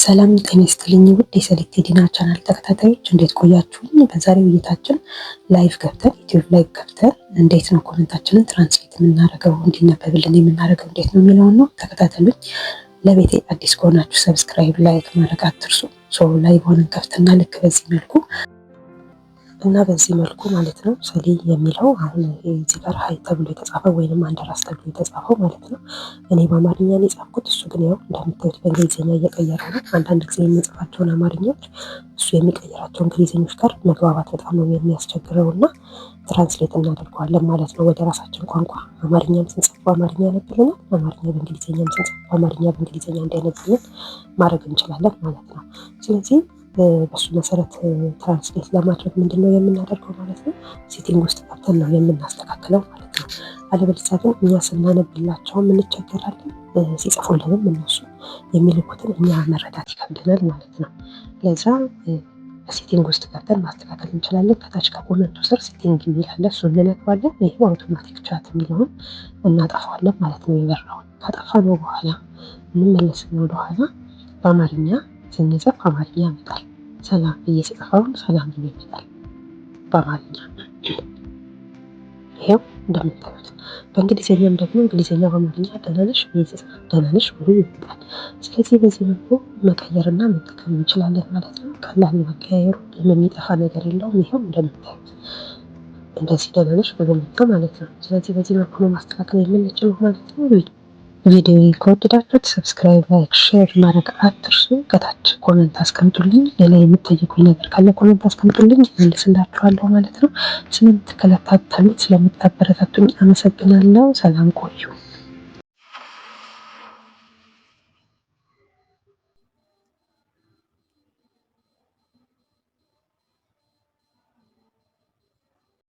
ሰላም ጤና ይስጥልኝ ውድ የሰሊጥ ዲና ቻናል ተከታታዮች እንዴት ቆያችሁኝ? በዛሬው ውይይታችን ላይቭ ገብተን ዩቲዩብ ላይ ገብተን እንዴት ነው ኮሜንታችንን ትራንስሌት የምናደርገው እንዲነበብልን የምናደርገው እንዴት ነው የሚለውን ነው። ተከታተሉኝ። ለቤቴ አዲስ ከሆናችሁ ሰብስክራይብ፣ ላይክ ማድረግ አትርሱ። ላይቭ ሆነን ከፍተና ልክ በዚህ መልኩ ማለት ነው ሰሊ የሚለው አሁን እዚህ ጋር ሀይ ተብሎ የተጻፈው ወይንም አንደራስ ተብሎ የተጻፈው ማለት ነው። እኔ በአማርኛ ነው የጻፍኩት። እሱ ግን ያው እንደምታዩት በእንግሊዝኛ እየቀየረ ነው። አንዳንድ ጊዜ የምጽፋቸውን አማርኛዎች እሱ የሚቀይራቸው እንግሊዝኞች ጋር መግባባት በጣም ነው የሚያስቸግረው እና ትራንስሌት እናደርገዋለን ማለት ነው ወደ ራሳችን ቋንቋ። አማርኛም ስንጽፍ በአማርኛ ያነብልናል፣ አማርኛ በእንግሊዝኛም ስንጽፍ በአማርኛ በእንግሊዝኛ እንዲያነብልን ማድረግ እንችላለን ማለት ነው። ስለዚህ በሱ መሰረት ትራንስሌት ለማድረግ ምንድን ነው የምናደርገው ማለት ነው፣ ሴቲንግ ውስጥ ገብተን ነው የምናስተካክለው ማለት ነው። አለበለዚያ ግን እኛ ስናነብላቸውም እንቸገራለን፣ ሲጽፉልንም እነሱ የሚልኩትን እኛ መረዳት ይከብደናል ማለት ነው። ለዛ በሴቲንግ ውስጥ ገብተን ማስተካከል እንችላለን። ከታች ከኮመንቱ ስር ሴቲንግ የሚል አለ፣ እሱን እንነካዋለን። ይህ አውቶማቲክ ቻት የሚለውን እናጠፋዋለን ማለት ነው። የበራውን ካጠፋነው በኋላ እንመለስን ወደኋላ። በአማርኛ ስንጽፍ አማርኛ ያመጣል። ሰላም ብዬ ስጽፈውን ሰላም ብሎ ይመጣል በአማርኛ። ይሄው እንደምታዩት በእንግሊዝኛም ደግሞ እንግሊዝኛ በአማርኛ ደህና ነሽ ብዬ ስጽፍ ደህና ነሽ ብሎ ይመጣል። ስለዚህ በዚህ መልኩ መቀየርና መጠቀም እንችላለን ማለት ነው። ቀላል መቀያየሩ የሚጠፋ ነገር የለውም። ይሄው እንደምታዩት እንደዚህ ደህና ነሽ ብሎ መጣ ማለት ነው። ስለዚህ በዚህ መልኩ ነው ማስተካከል የምንችለው ማለት ነው። ቪዲዮ ከወደዳችሁት ሰብስክራይብ፣ ላይክ፣ ሼር ማድረግ አትርሱ። ከታች ኮሜንት አስቀምጡልኝ። ሌላ የምትጠይቁኝ ነገር ካለ ኮሜንት አስቀምጡልኝ፣ እመልስላችኋለሁ ማለት ነው። ስለምትከታተሉት ስለምታበረታቱኝ አመሰግናለሁ። ሰላም ቆዩ።